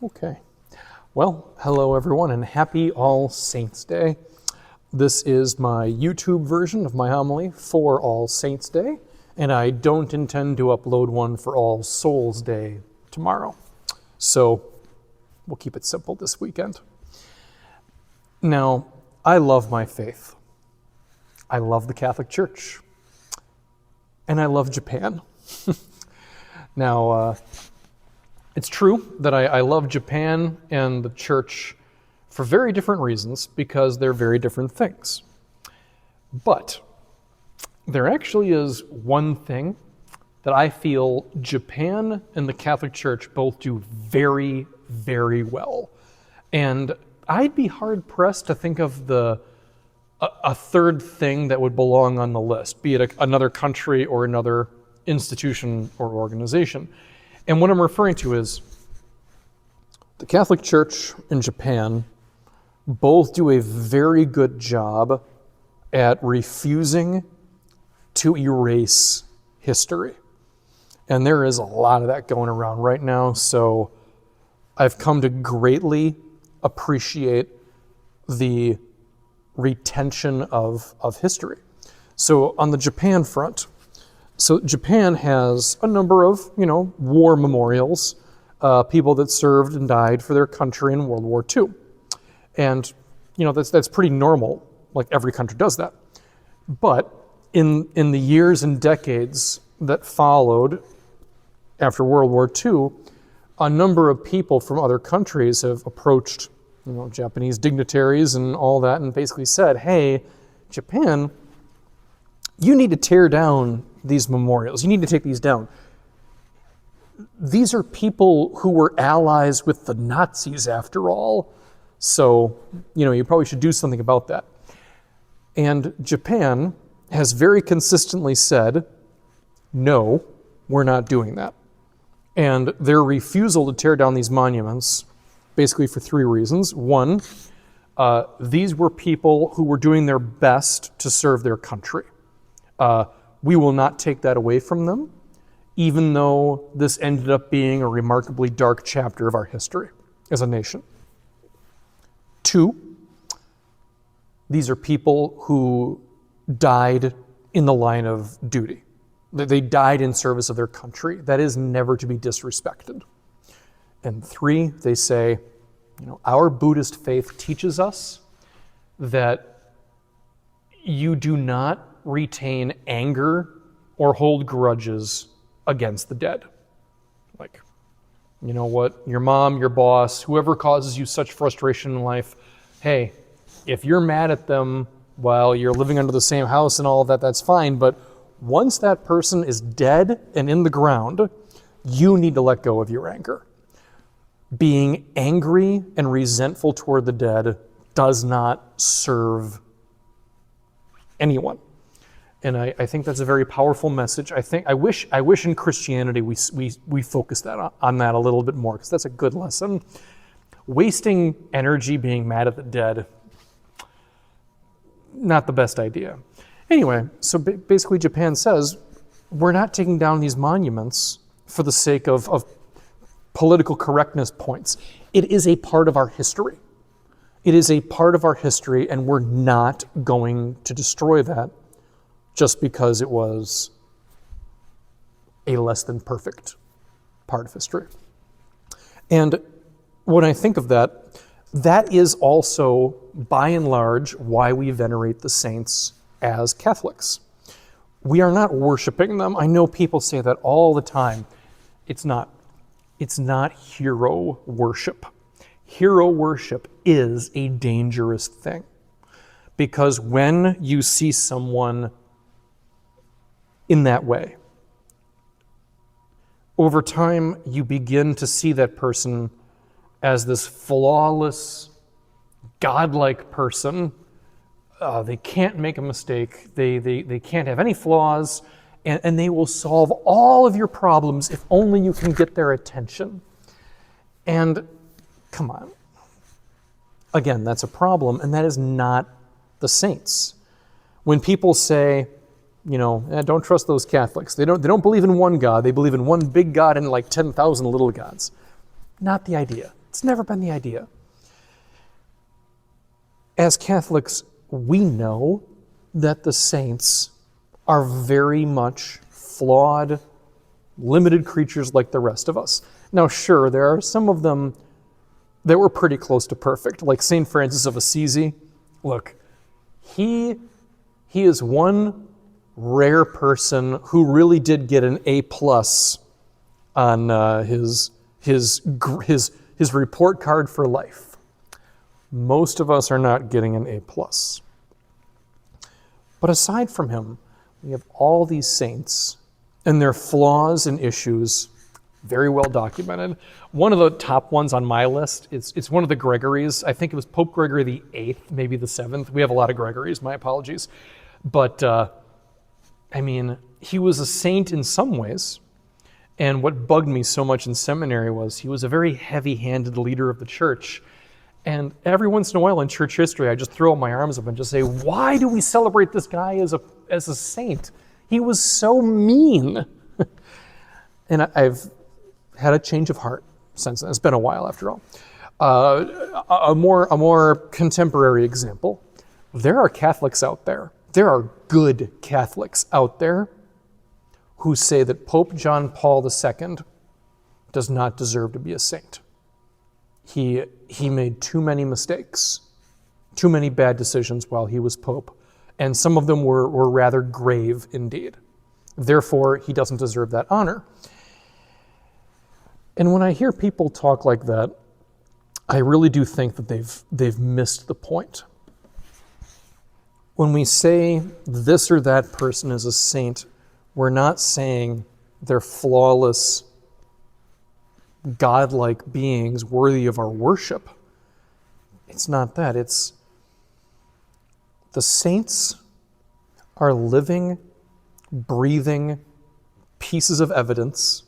Okay. Well, hello everyone and happy All Saints Day. This is my YouTube version of my homily for All Saints Day, and I don't intend to upload one for All Souls Day tomorrow. So we'll keep it simple this weekend. Now, I love my faith. I love the Catholic Church. And I love Japan. Now, it's true that I love Japan and the church for very different reasons because they're very different things. But there actually is one thing that I feel Japan and the Catholic Church both do very, very well. And I'd be hard-pressed to think of a third thing that would belong on the list, be it another country or another institution or organization. And what I'm referring to is the Catholic Church and Japan both do a very good job at refusing to erase history. And there is a lot of that going around right now, so I've come to greatly appreciate the retention of history. So on the Japan front, so Japan has a number of, war memorials, people that served and died for their country in World War II. And, that's pretty normal, like every country does that. But in the years and decades that followed after World War II, a number of people from other countries have approached, Japanese dignitaries and all that and basically said, hey, Japan, you need to tear down these memorials. You need to take these down. These are people who were allies with the Nazis after all. So, you probably should do something about that. And Japan has very consistently said, no, we're not doing that. And their refusal to tear down these monuments, basically for three reasons. One, these were people who were doing their best to serve their country. We will not take that away from them, even though this ended up being a remarkably dark chapter of our history as a nation. Two, these are people who died in the line of duty. They died in service of their country. That is never to be disrespected. And three, they say, our Buddhist faith teaches us that you do not retain anger or hold grudges against the dead. Like, your mom, your boss, whoever causes you such frustration in life, hey, if you're mad at them while you're living under the same house and all of that, that's fine. But once that person is dead and in the ground, you need to let go of your anger. Being angry and resentful toward the dead does not serve anyone. And I think that's a very powerful message. I wish in Christianity we focus on that a little bit more, because that's a good lesson. Wasting energy being mad at the dead, not the best idea. Anyway, so basically Japan says, we're not taking down these monuments for the sake of political correctness points. It is a part of our history. It is a part of our history, and we're not going to destroy that just because it was a less than perfect part of history. And when I think of that, that is also, by and large, why we venerate the saints as Catholics. We are not worshiping them. I know people say that all the time. It's not hero worship. Hero worship is a dangerous thing, because when you see someone in that way, over time you begin to see that person as this flawless, godlike person. They can't make a mistake. They can't have any flaws, and they will solve all of your problems if only you can get their attention. And come on. Again, that's a problem, and that is not the saints. When people say, don't trust those Catholics. They don't believe in one God. They believe in one big God and like 10,000 little gods. Not the idea. It's never been the idea. As Catholics, we know that the saints are very much flawed, limited creatures like the rest of us. Now, sure, there are some of them that were pretty close to perfect, like St. Francis of Assisi. Look, he is one rare person who really did get an A+ on his report card for life. Most of us are not getting an A+. But aside from him, we have all these saints and their flaws and issues very well documented. One of the top ones on my list, it's one of the Gregories. I think it was Pope Gregory the 8th, maybe the 7th. We have a lot of Gregories, my apologies. But, he was a saint in some ways. And what bugged me so much in seminary was he was a very heavy-handed leader of the church. And every once in a while in church history, I just throw my arms up and just say, why do we celebrate this guy as a saint? He was so mean. And I've had a change of heart since then. It's been a while after all. A more contemporary example. There are Catholics out there. There are good Catholics out there who say that Pope John Paul II does not deserve to be a saint. He made too many mistakes, too many bad decisions while he was Pope, and some of them were rather grave indeed. Therefore, he doesn't deserve that honor. And when I hear people talk like that, I really do think that they've missed the point. When we say this or that person is a saint, we're not saying they're flawless, godlike beings worthy of our worship. It's not that. It's the saints are living, breathing pieces of evidence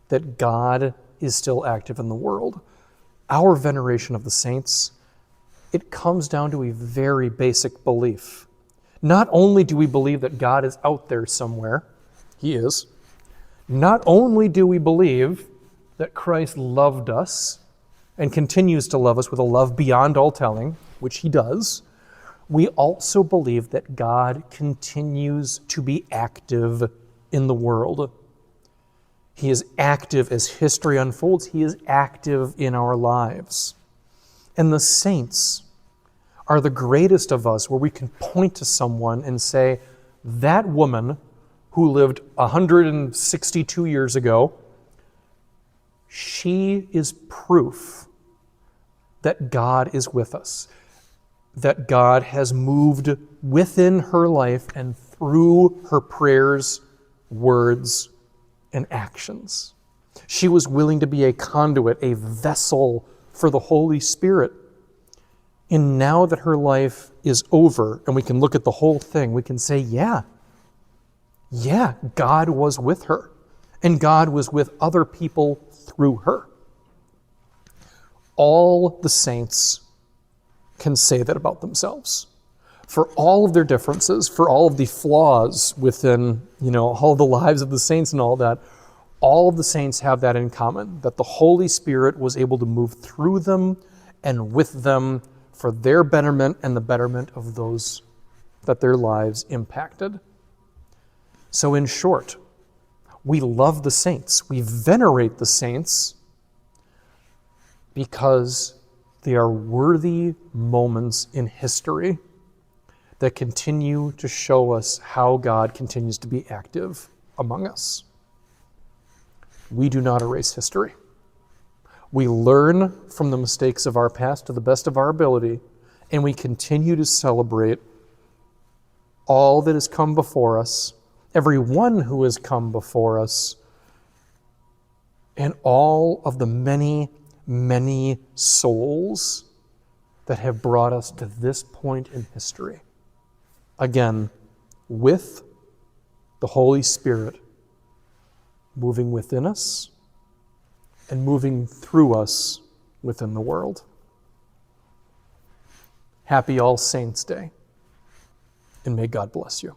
that God is still active in the world. Our veneration of the saints, it comes down to a very basic belief. Not only do we believe that God is out there somewhere, he is. Not only do we believe that Christ loved us and continues to love us with a love beyond all telling, which he does, we also believe that God continues to be active in the world. He is active as history unfolds. He is active in our lives. And the saints are the greatest of us, where we can point to someone and say, that woman who lived 162 years ago, she is proof that God is with us, that God has moved within her life and through her prayers, words, and actions. She was willing to be a conduit, a vessel for the Holy Spirit. And now that her life is over and we can look at the whole thing, we can say, yeah, God was with her. And God was with other people through her. All the saints can say that about themselves. For all of their differences, for all of the flaws within, all the lives of the saints and all that, all of the saints have that in common, that the Holy Spirit was able to move through them and with them for their betterment and the betterment of those that their lives impacted. So in short, we love the saints. We venerate the saints because they are worthy moments in history that continue to show us how God continues to be active among us. We do not erase history. We learn from the mistakes of our past to the best of our ability, and we continue to celebrate all that has come before us, everyone who has come before us, and all of the many, many souls that have brought us to this point in history. Again, with the Holy Spirit moving within us and moving through us within the world. Happy All Saints' Day, and may God bless you.